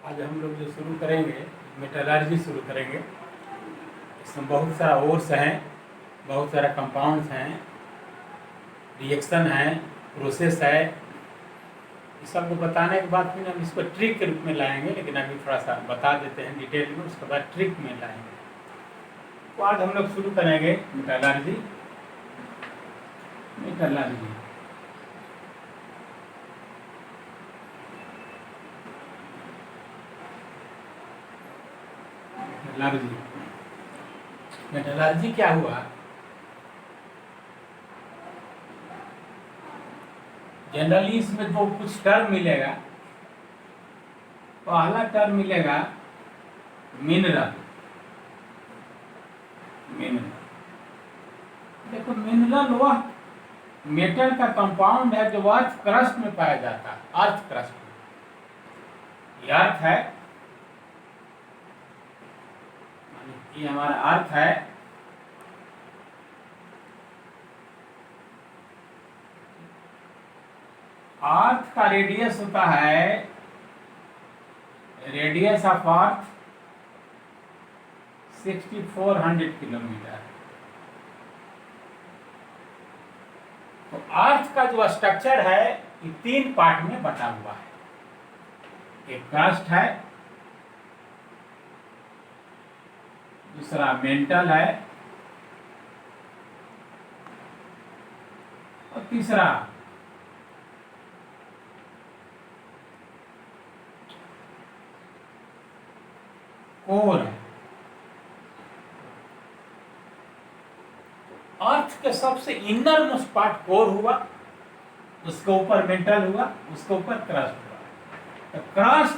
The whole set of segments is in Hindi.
आज हम लोग जो शुरू करेंगे मेटलर्जी शुरू करेंगे। इसमें बहुत सारा ओर्स हैं, बहुत सारा कंपाउंड्स हैं, रिएक्शन है, प्रोसेस है। इस सबको बताने के बाद फिर हम इसको ट्रिक के रूप में लाएंगे, लेकिन अभी थोड़ा सा बता देते हैं डिटेल में, उसके बाद ट्रिक में लाएंगे। तो आज हम लोग शुरू करेंगे मेटलर्जी। मेटलर्जी मेटलर्जी मेटलर्जी क्या हुआ? जनरली इसमें जो कुछ टर्म मिलेगा, पहला टर्म मिलेगा मिनरल। मिनरल देखो, मिनरल वह मेटल का कंपाउंड है जो अर्थ क्रस्ट में पाया जाता है। अर्थ क्रस्ट में ये अर्थ है, ये हमारा अर्थ है। अर्थ का रेडियस होता है, रेडियस ऑफ अर्थ 6400 किलोमीटर। तो अर्थ का जो स्ट्रक्चर है ये 3 पार्ट में बटा हुआ है। एक क्रस्ट है, दूसरा मेंटल है, और तीसरा कोर है। अर्थ के सबसे इनर मोस्ट पार्ट कोर हुआ, उसके ऊपर मेंटल हुआ, उसके ऊपर क्रस्ट हुआ। तो क्रस्ट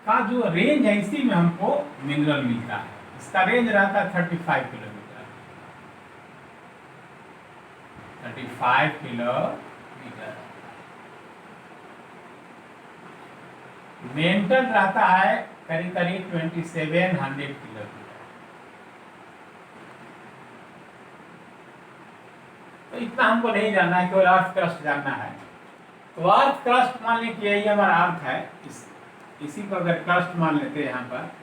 का जो रेंज है, इसी में हमको मिनरल मिलता है। इसका रेंज रहता है 35 किलोमीटर। 35 किलोमीटर। मेंटल रहता है करीब करीब 2700 किलोमीटर। तो इतना हमको नहीं जानना है, केवल अर्थ क्रस्ट जानना है। तो अर्थ क्रस्ट मान लें कि यही हमारा अर्थ है। इसी को अगर क्रस्ट मान लेते हैं, यहाँ पर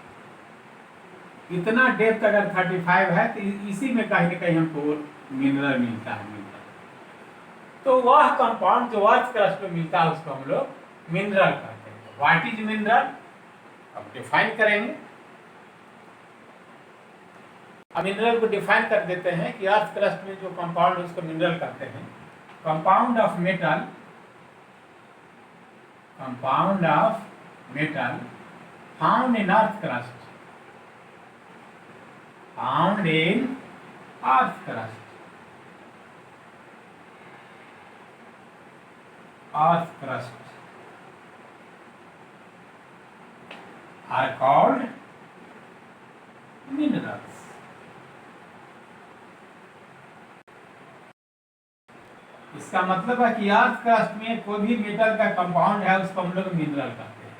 इतना डेप्थ अगर 35 है तो इसी में कहीं ना कहीं हमको मिनरल मिलता है। तो वह कंपाउंड जो अर्थ क्रस्ट में मिलता है उसको हम लोग मिनरल कहते हैं। व्हाट इज मिनरल अब डिफाइन करेंगे। अब मिनरल को डिफाइन कर देते हैं कि अर्थ क्रस्ट में जो कंपाउंड है उसको मिनरल कहते हैं। Compound of metal, compound of metal found in earth crust, found in earth crust, earth crust are called minerals। इसका मतलब है कि अर्थ क्रस्ट में कोई भी मेटल का कंपाउंड है उसको हम लोग मिनरल कहते हैं।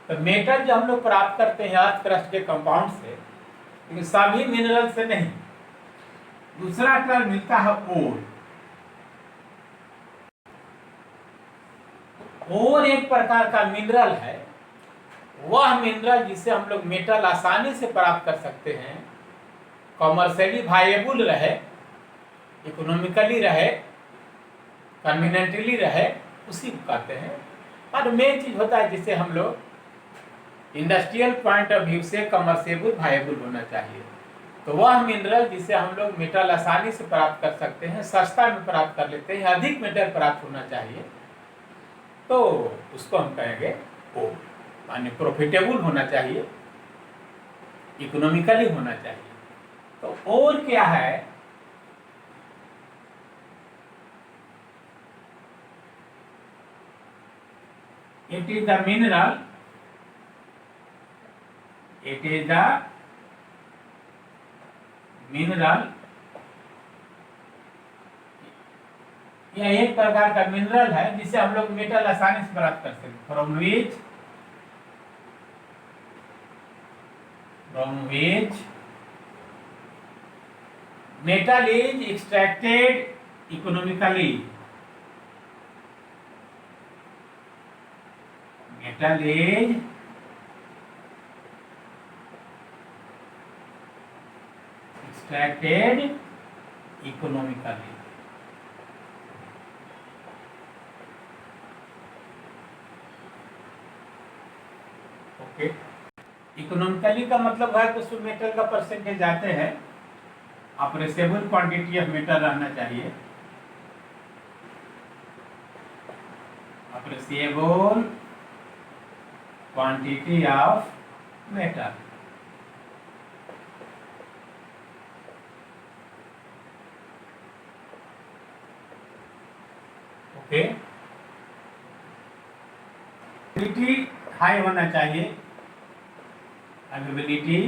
तो मेटल जो हम लोग प्राप्त करते हैं अर्थ क्रस्ट के कंपाउंड से, लेकिन सभी मिनरल से नहीं। दूसरा टर्म मिलता है ओर। ओर एक प्रकार का मिनरल है, वह मिनरल जिसे हम लोग मेटल आसानी से प्राप्त कर सकते हैं, कॉमर्शियली वायबल रहे, इकोनॉमिकली रहे, कन्वीनियंटली रहे, उसी को कहते हैं। और मेन चीज होता है जिसे हम लोग इंडस्ट्रियल पॉइंट ऑफ व्यू से कमर्शियबल वायबल होना चाहिए। तो वह मिनरल जिसे हम लोग मेटल आसानी से प्राप्त कर सकते हैं, सस्ता में प्राप्त कर लेते हैं, अधिक मेटल प्राप्त होना चाहिए, तो उसको हम कहेंगे ओर। माने प्रॉफिटेबल होना चाहिए, इकोनॉमिकली होना चाहिए। तो और क्या है? It is the mineral, it is the mineral, यह एक प्रकार का मिनरल है जिसे हम लोग मेटल आसानी से प्राप्त कर सकते हैं। from which metal is extracted economically। metal is extracted economically. Okay, economically का मतलब है कि उसमें मेटल का परसेंटेज आते हैं, अप्रेसेबल क्वांटिटी ऑफ मेटल रहना चाहिए, appreciable quantity of metal. Okay, availability high होना चाहिए, अवेलेबिलिटी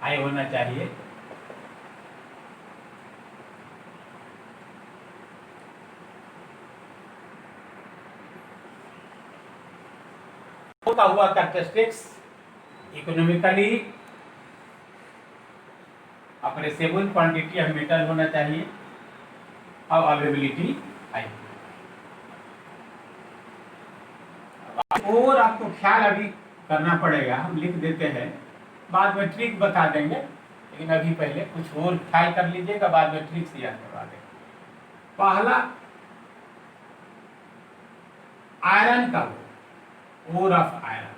हाई होना चाहिए। होता हुआ characteristics economically appreciable quantity of metal होना चाहिए और अवेलेबिलिटी हाई। और आपको ख्याल अभी करना पड़ेगा, हम लिख देते हैं, बाद में ट्रिक बता देंगे, लेकिन अभी पहले कुछ और ख्याल कर लीजिएगा, बाद में ट्रिक से याद करवा देंगे। पहला आयरन का ore of iron,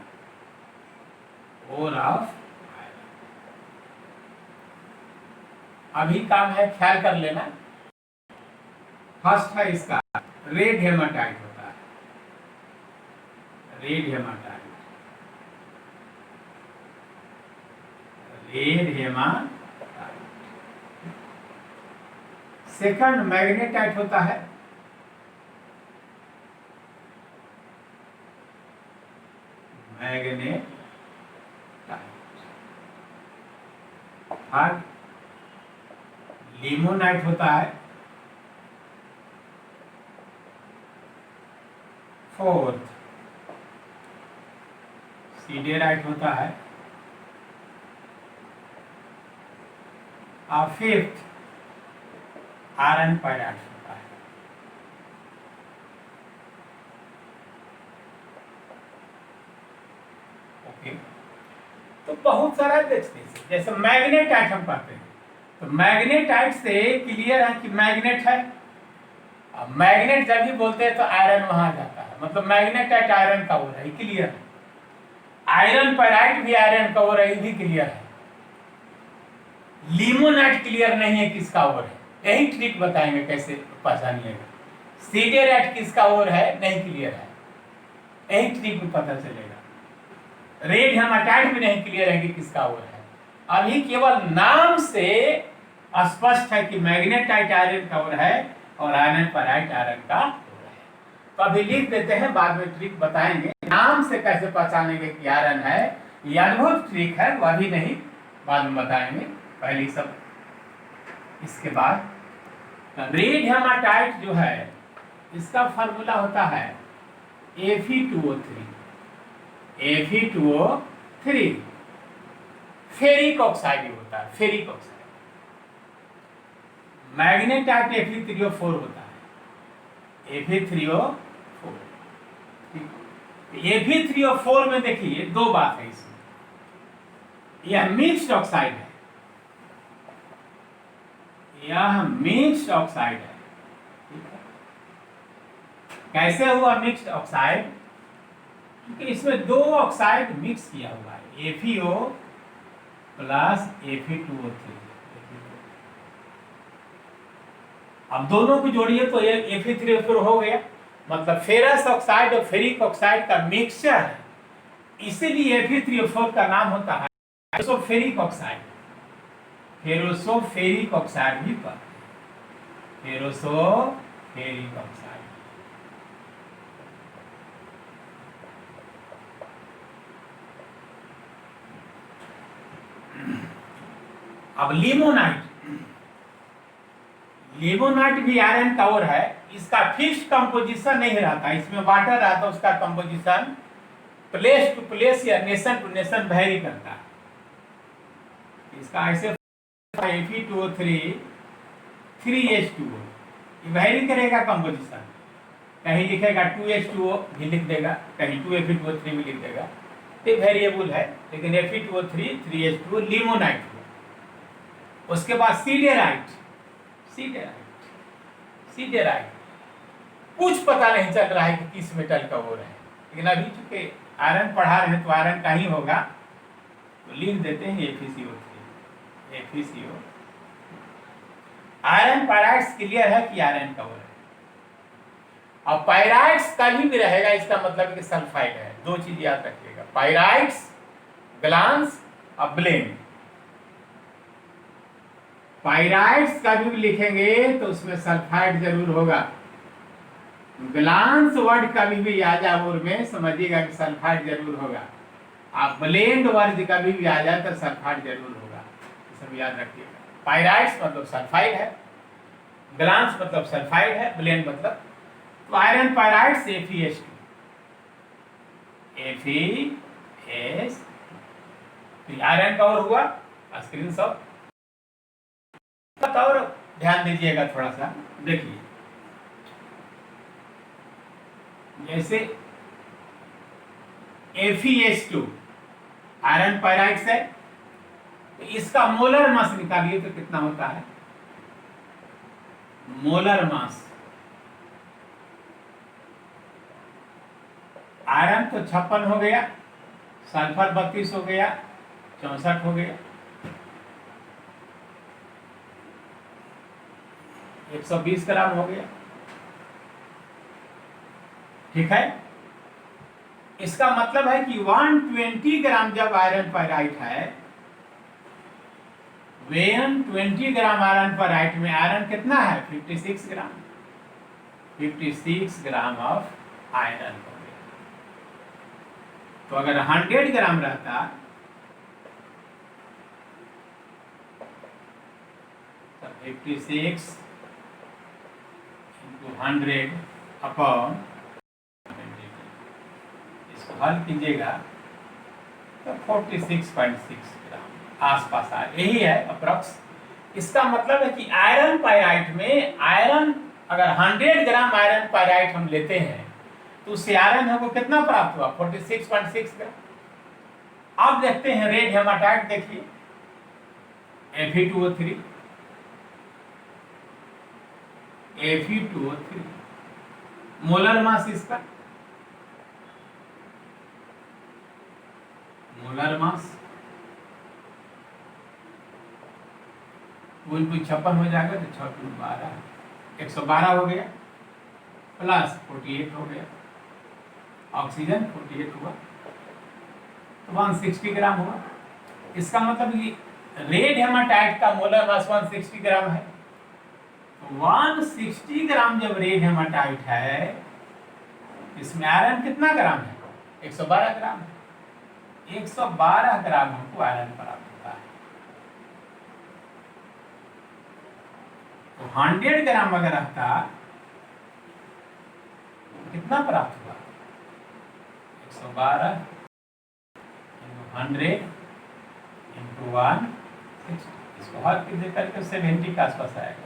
ore of iron. अभी काम है, ख्याल कर लेना। फर्स्ट है इसका रेड हेमाटाइट होता है, red haematite, red haematite. Second magnetite होता है, मैग्नेटाइट। थर्ड लिमोनाइट होता है। फोर्थ सीडेराइट होता है। और फिफ्थ आयरन पायराइट होता है। ओके, तो बहुत सारा देखते हैं, जैसे मैग्नेटाइट हम पढ़ते हैं, तो मैग्नेटाइट से क्लियर है कि मैग्नेट है। अब मैग्नेट जब भी बोलते हैं तो आयरन वहां जाता है, मतलब मैग्नेटाइट आयरन का हो रहा है, क्लियर है। आयरन पायराइट भी आयरन का हो रहा है, भी क्लियर है। लिमोनाइट क्लियर नहीं है किसका ओर है, यही ट्रिक बताएंगे कैसे पहचानिएगा। सीडेराइट किसका ओर है, नहीं क्लियर है, यही ट्रिक में पता चलेगा। रेड हेमाटाइट भी नहीं क्लियर है कि किसका ओर है। अभी केवल नाम से स्पष्ट है कि मैग्नेटाइट आयरन का ओर है और आयरन पायराइट आयरन का ओर है। तो अभी लिख देते हैं, बाद में ट्रिक बताएंगे। नाम से कैसे पहचानेंगे कि आयरन है, यह अद्भुत ट्रिक है, वह भी नहीं, बाद में बताएंगे। पहली सब इसके बाद रेड हेमाटाइट जो है, इसका फार्मूला होता है Fe2O3, Fe2O3। फेरिक ऑक्साइड होता है, फेरिक ऑक्साइड। मैग्नेटाइट Fe3O4 होता है, Fe3O4। Fe3O4 में देखिए दो बात है इसमें, यह मिक्स्ड ऑक्साइड है, यह मिक्स्ड ऑक्साइड है। कैसे हुआ मिक्स्ड ऑक्साइड, क्योंकि इसमें दो ऑक्साइड मिक्स किया हुआ है, FeO प्लस Fe2O3। अब दोनों को जोड़िए तो ये Fe3O4 हो गया, मतलब फेरस ऑक्साइड और फेरिक ऑक्साइड का मिक्सचर है, इसीलिए Fe3O4 का नाम होता है फेरोसोफेरिक ऑक्साइड। फेरोसोफेरिक ऑक्साइड भी पर फेरोसोफेरिक ऑक्साइड। अब लिमोनाइट, लिमोनाइट भी आयरन का ओर है, इसका फिक्स कंपोजिशन नहीं रहता, इसमें वाटर रहता है, उसका कंपोजिशन प्लेस टू प्लेस या नेशन टू नेशन वेरी करता है। इसका ऐसे Fe2O3 3H2O वेरी करेगा कंपोजिशन, कहीं लिखेगा 2H2O भी लिख देगा, कहीं 2Fe2O3 भी लिख देगा, तो वेरिएबल है। लेकिन Fe2O3 3H2O लिमोनाइट हुआ। उसके बाद सीडेराइट, सीडेराइट, सीडेराइट। कुछ पता नहीं चल रहा है कि किस मेटल का हो रहा है, लेकिन अभी चूंकि आयरन पढ़ा रहे हैं तो आयरन का ही होगा, तो लिख देते हैं FeCO3, FeCO। आयरन पायराइड्स क्लियर है कि आयरन का हो रहा है। अब पायराइड्स का भी रहेगा, इसका मतलब कि सल्फाइड है। दो चीज याद रखिएगा, पायराइड्स, ग्लांस और ब्लेंड। पायराइड्स का भी लिखेंगे तो उसमें सल्फाइड जरूर होगा। ग्लांस वर्ड का भी आ जाए और में समझिएगा कि सल्फाइड जरूर होगा। आप ब्लेंड वर्ड का भी आ जाए तो सल्फाइड जरूर होगा, सब याद रखिएगा। पायराइड्स मतलब सल्फाइड है, ग्लांस मतलब सल्फाइड है, ब्लेंड मतलब। तो आयरन पायराइड्स FeS2, FeS। आयरन का और हुआ स्क्रीन शॉट और ध्यान दीजिएगा थोड़ा सा, देखिए जैसे FeS2 आयरन पायराइड्स है, तो इसका मोलर मास निकालिए तो कितना होता है। मोलर मास आयरन तो 56 हो गया, सल्फर 32 हो गया, 64 हो गया, 120 ग्राम हो गया, ठीक है। इसका मतलब है कि 120 ग्राम जब आयरन पायराइट है, 120 ग्राम आयरन पायराइट में आयरन कितना है 56 ग्राम, 56 ग्राम ऑफ आयरन हो गया। तो अगर 100 ग्राम रहता तो 56 into 100 अपॉन, इसको हल कीजिएगा तो 46.6 ग्राम आसपास आ, यही है अप्रॉक्स। इसका मतलब है कि आयरन पायराइट में आयरन अगर 100 ग्राम आयरन पायराइट हम लेते हैं तो उससे आयरन हमको कितना प्राप्त हुआ 46.6 ग्राम। अब देखते हैं रेड हेमाटाइट, देखिए Fe2O3, Fe2O3 मोलर मास इसका, मोलर मास 56 हो जाएगा तो 6 2 12, 112 हो गया, प्लस 48 हो गया, ऑक्सीजन 48 हुआ तो 160 ग्राम हुआ। इसका मतलब कि रेड हेमाटाइट का मोलर मास 160 ग्राम है। तो 160 ग्राम जब रेड हेमाटाइट है, इसमें आयरन कितना ग्राम है 112 ग्राम है, 112 ग्राम हमको आयरन प्राप्त होता है। तो 100 ग्राम अगर रहता तो कितना प्राप्त हुआ 112 100 into 160, इसको हल करके 70 के आसपास आएगा।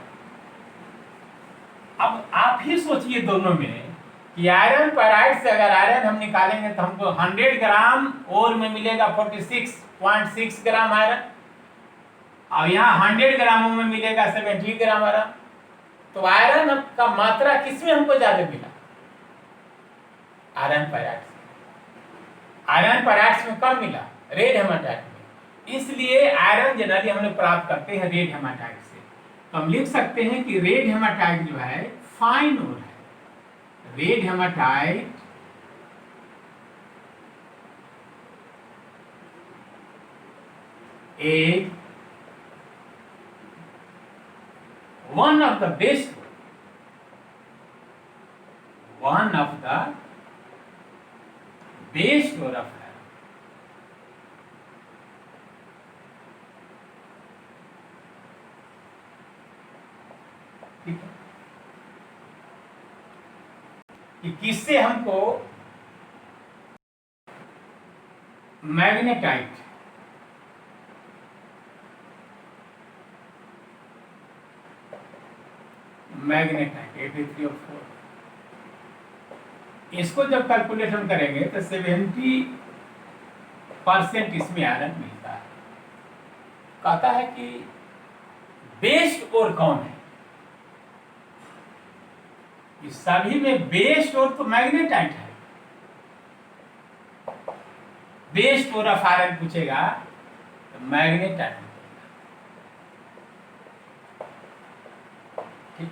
अब आप ही सोचिए दोनों में कि आयरन पायराइड से अगर आयरन हम निकालेंगे तो हमको 100 ग्राम और में मिलेगा 46.6 ग्राम आयरन, और यहाँ 100 ग्रामों में मिलेगा 70 ग्राम आयरन। तो आयरन का मात्रा किसमें हमको ज्यादा मिला आयरन पायराइड से, आयरन पायराइड में कम मिला रेड हेमाटाइट में। इसलिए आयरन जनरली हम लोग प्राप्त करते हैं रेड हेमाटाइट से। तो हम लिख सकते हैं कि रेड हेमाटाइट जो है फाइन ओर है, red haematite is one of the best, one of the best ore of iron. ठीक है, कि किससे हमको मैग्नेटाइट Fe3O4, इसको जब कैलकुलेशन करेंगे तो 70% इसमें आयरन मिलता है। कहता है कि बेस्ट ओर कौन है? इस सभी में बेस्ट ओर तो मैग्नेटाइट है। बेस्ट ओर ऑफ आयरन पूछेगा तो मैग्नेटाइट। ठीक,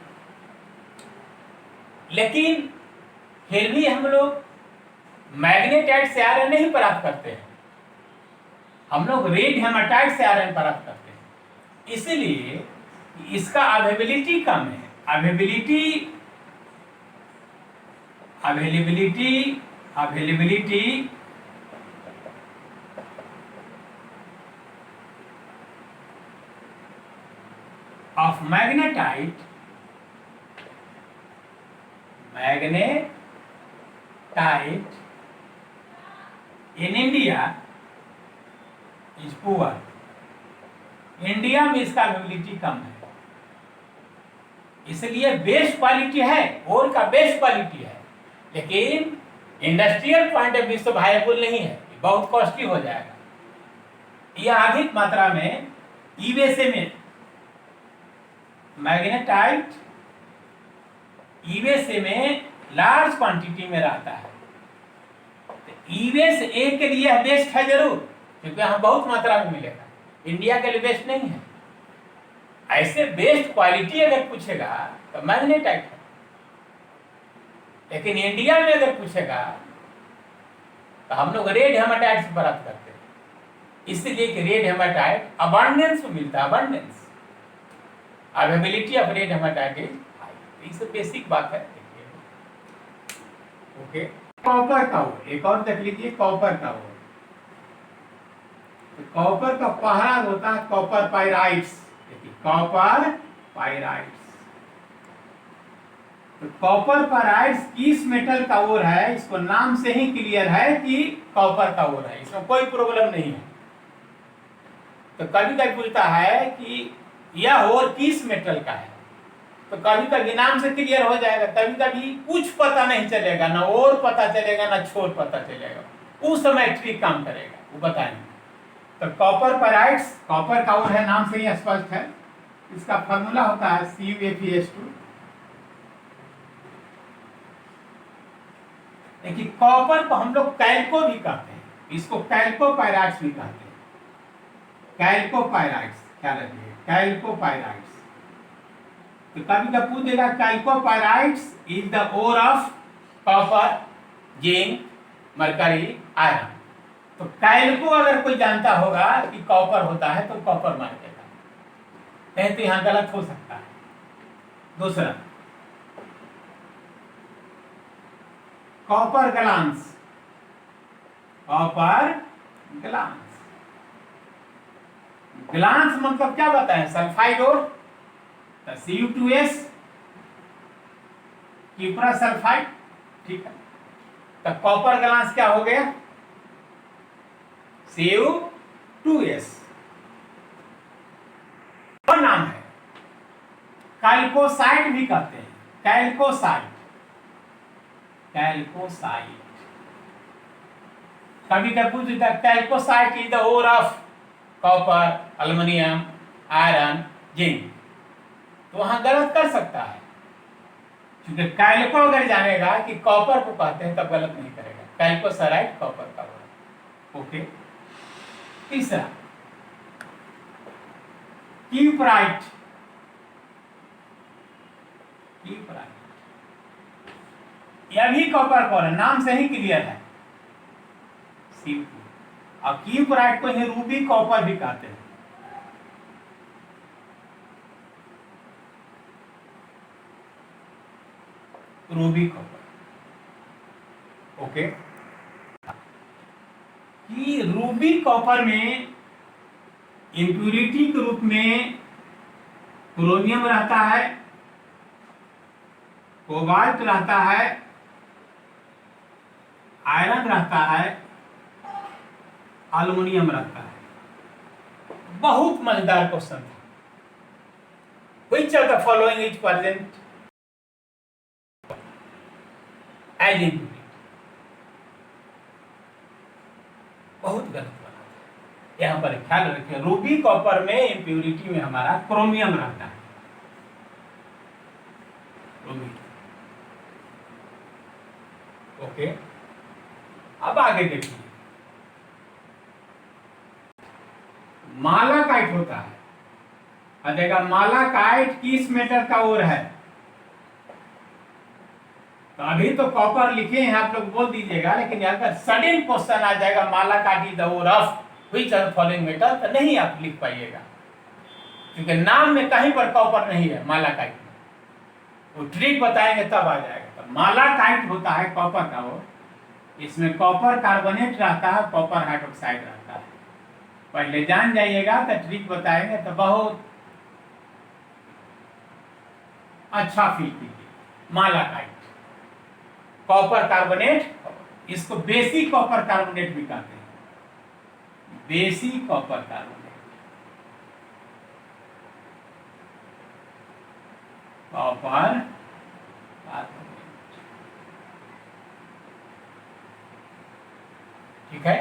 लेकिन फिर भी हम लोग मैग्नेटाइट से आयरन नहीं प्राप्त करते हैं, हम लोग रेड हेमाटाइट से आयरन प्राप्त करते हैं। इसलिए इसका अवेलेबिलिटी कम है। Availability of magnetite in India is poor. India में इसका अवेलेबिलिटी कम है, इसलिए बेस्ट क्वालिटी है, ओर का बेस्ट क्वालिटी है, लेकिन इंडस्ट्रियल पॉइंट ऑफ व्यू से वायबल नहीं है, बहुत कॉस्टली हो जाएगा। यह अधिक मात्रा में यूएसए में मैग्नेटाइट यूएसए में लार्ज क्वांटिटी में रहता है। यूएसए के लिए बेस्ट है जरूर, क्योंकि यहाँ बहुत मात्रा में मिलेगा, इंडिया के लिए बेस्ट नहीं है। ऐसे बेस्ट क्वालिटी अगर पूछेगा तो मैग्नेटाइट है, लेकिन इंडिया में अगर पूछेगा तो हम लोग रेड हेमाटाइट से प्राप्त करते हैं, इसलिए कि रेड हेमाटाइट अबंडेंस में मिलता है, abundance availability of red haematite is high. ये सब बेसिक बात है। ओके, कॉपर का ओर एक और देख लीजिए, कॉपर का ओर। तो कॉपर का पहला होता है कॉपर पाइराइट्स। देखिए कॉपर पाइराइट्स, तो कॉपर पाइराइट्स किस मेटल का ओर है, इसको नाम से ही क्लियर है कि कॉपर का ओर है, इसमें कोई प्रॉब्लम नहीं है। तो कभी कभी पूछता है कि यह ओर किस मेटल का है, तो कभी कभी नाम से क्लियर हो जाएगा, कभी कभी कुछ पता नहीं चलेगा, ना और पता चलेगा ना छोर पता चलेगा, उस समय ट्रिक काम करेगा, वो बताएंगे। तो कॉपर पाइराइट्स, कॉपर का ओर है, नाम से ही स्पष्ट है। इसका फॉर्मूला होता है CuFeS2। देखिए कॉपर को हम लोग कैल्को भी कहते हैं, इसको कैल्को पाइराइट्स भी कहते हैं, कैल्को पाइराइट्स, क्या रखिए कैल्को पाइराइट्स। तो कभी कभी पूछ देगा chalcopyrites is the ore of copper, zinc, mercury, iron. तो कैल्को अगर कोई जानता होगा कि कॉपर होता है तो कॉपर मान देगा, नहीं तो यहां गलत हो सकता है। दूसरा copper glance, copper glance, glance मतलब क्या बताएं, सल्फाइड और Cu2S क्यूपरा सल्फाइड, ठीक है। तो कॉपर ग्लांस क्या हो गया, Cu2S। और नाम है कैल्कोसाइट भी कहते हैं, कैल्कोसाइट, कैल्कोसाइट। कभी कभी पूछता है chalcocite is the ore of copper, aluminium, iron, zinc, तो वहां गलत कर सकता है, क्योंकि कैल्को अगर जानेगा कि कॉपर को कहते हैं तब गलत नहीं करेगा। कैल्कोसाइट कॉपर का वर्ड। ओके, तीसरा क्यूपराइट, क्यूपराइट यह भी कॉपर का है, नाम से ही क्लियर है Cu। और क्यूपराइट को ही रूबी कॉपर भी कहते हैं। Ruby copper, okay. कि रूबी कॉपर में इंप्यूरिटी के रूप में क्रोमियम रहता है, कोबाल्ट रहता है, आयरन रहता है, एल्युमिनियम रहता है। बहुत मजेदार क्वेश्चन था। Which of the following is present as impurity? बहुत गलत बना था। यहाँ पर ख्याल रखिए, रूबी कॉपर में इम्प्योरिटी में हमारा क्रोमियम रहता है, रूबी। ओके, अब आगे देखिए, मालाकाइट होता है। अब देखा मालाकाइट किस मेटल का ओर है, तो अभी तो कॉपर लिखे हैं, आप लोग बोल दीजिएगा, लेकिन अगर सडन क्वेश्चन आ जाएगा malachite is the ore of which are the following metal, तो नहीं आप लिख पाइएगा, क्योंकि नाम में कहीं पर कॉपर नहीं है मालाकाइट में। वो ट्रिक बताएंगे तब आ जाएगा। तो मालाकाइट होता है कॉपर का ओर, इसमें कॉपर कार्बोनेट रहता है, कॉपर हाइड्रोक्साइड रहता है। पहले जान जाइएगा तो ट्रिक बताएंगे तो बहुत अच्छा फील कीजिए। मालाकाइट कॉपर कार्बोनेट, इसको बेसिक कॉपर कार्बोनेट भी कहते हैं, basic copper carbonate, copper carbonate. ठीक है,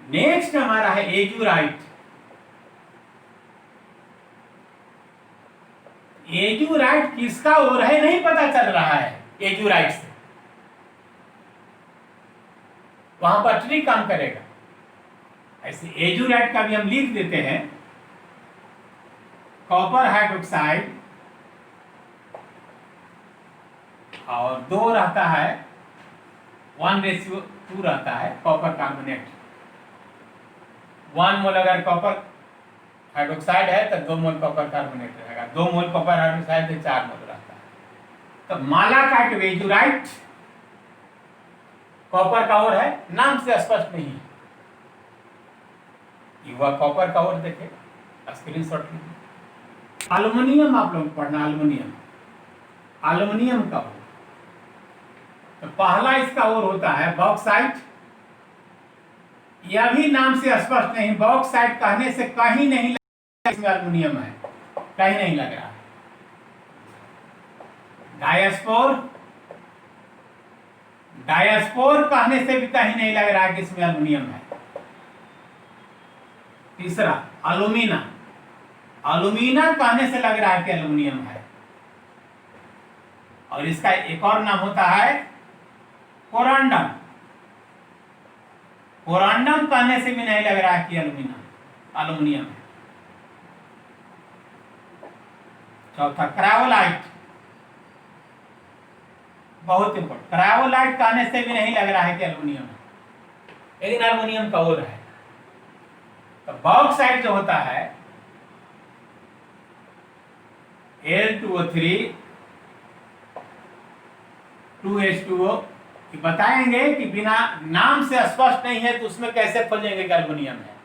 नेक्स्ट हमारा है एजुराइट। एजुराइट किसका ओर है नहीं पता चल रहा है, एजुराइट से वहां पर ट्रिक काम करेगा। ऐसे एजुराइट का भी हम लिख देते हैं, कॉपर हाइड्रोक्साइड और 2 रहता है, 1:2 रहता है कॉपर कार्बोनेट। 1 मोल अगर कॉपर हाइड्रोक्साइड है तो 2 मोल कॉपर कार्बोनेट रहेगा, 2 मोल कॉपर हाइड्रोक्साइड तो 4 मोल रहता है। तो मालाकाइट एजुराइट कॉपर का ओर है, नाम से स्पष्ट नहीं है, वह कॉपर का ओर देखे, स्क्रीनशॉट लीजिए। एल्युमिनियम आप लोग पढ़ना, एल्युमिनियम, एल्युमिनियम का ओर, तो पहला इसका ओर होता है बॉक्साइट। यह भी नाम से स्पष्ट नहीं, बॉक्साइट कहने से कहीं नहीं लग रहा इसमें एल्युमिनियम है, कहीं नहीं लग रहा। डायस्पोर, डायस्पोर कहने से भी कहीं नहीं लग रहा कि इसमें एल्युमिनियम है। तीसरा एल्यूमिना, एल्यूमिना कहने से लग रहा है कि एल्युमिनियम है। और इसका एक और नाम होता है कोरांडम, कोरांडम कहने से भी नहीं लग रहा है कि एल्युमिनियम है। चौथा क्रायोलाइट, बहुत इंपॉर्टेंट, क्रायोलाइट कहने से भी नहीं लग रहा है कि एल्युमिनियम है, लेकिन एल्युमिनियम का ओर है। तो बॉक्साइट जो होता है Al2O3 2H2O, बताएंगे कि बिना नाम से स्पष्ट नहीं है तो उसमें कैसे खोजेंगे कि एल्युमिनियम है।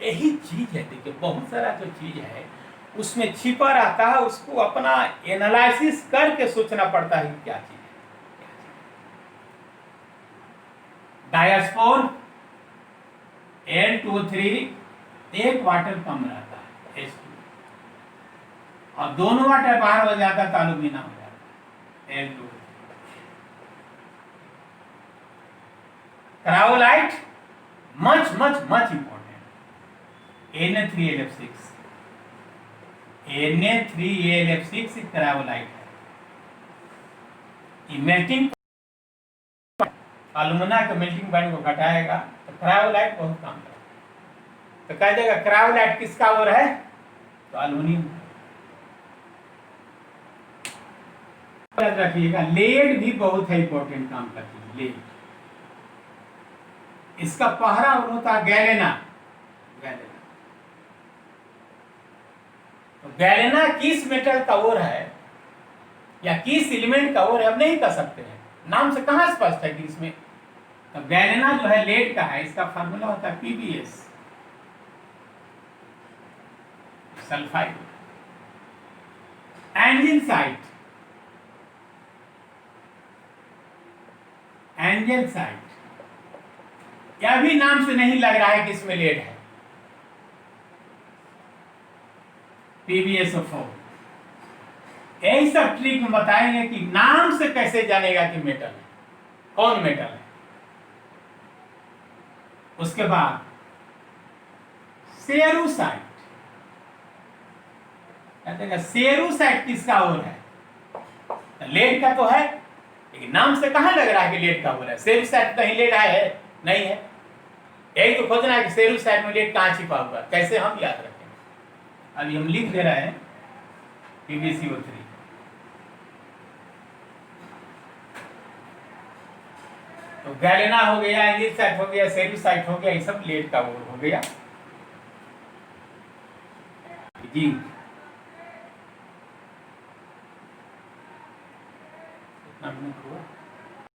यही चीज है, देखिए बहुत सारा जो चीज है उसमें छिपा रहता है, उसको अपना एनालिसिस करके सोचना पड़ता है क्या चीज है। डायस्पोर Al2O3 एक वाटर कम रहता है H2, और दोनों वाटर बाहर हो जाता है तो एल्युमिना हो जाता है Al2O3। Cryolite much much much important, Na3AlF6, Na3AlF6 cryolite है। ये मेल्टिंग एल्युमिना के मेल्टिंग पॉइंट को घटाएगा, तो क्रायोलाइट बहुत काम करेगा। तो कह देगा क्रायोलाइट किसका ओर है, तो एल्युमिनियम। याद रखिएगा लेड भी बहुत है इंपॉर्टेंट काम करती है, लेड। इसका पहला ओर होता है गैलेना, गैलेना। तो गैलेना किस मेटल का ओर है या किस एलिमेंट का ओर है हम नहीं कह सकते हैं, नाम से कहां स्पष्ट है कि इसमें। तो गैलेना जो है लेड का है, इसका फार्मूला होता है PbS, सल्फाइड। एंजिलसाइट, एंजिलसाइट, यह भी नाम से नहीं लग रहा है कि इसमें लेड है, PbSO4। यही सब ट्रिक में बताएंगे कि नाम से कैसे जानेगा कि मेटल है, कौन मेटल है। उसके बाद सेरुसाइट। कहते हैं सेरुसाइट किसका ओर है? लेड का तो है, लेकिन नाम से कहां लग रहा है कि लेड का ओर है? सेरुसाइट कहीं लेड है? नहीं है। एक तो खोजना है कि सेरुसाइट में लेड कहां छिपा हुआ है, कैसे हम याद रखें? अभी हम लिख दे रहे हैं PbCO3। तो गैलेना हो गया, एंजिलसाइट हो गया, सेरुसाइट हो गया, ये सब लेड का ओर हो गया जी। कितना मिनट हुआ?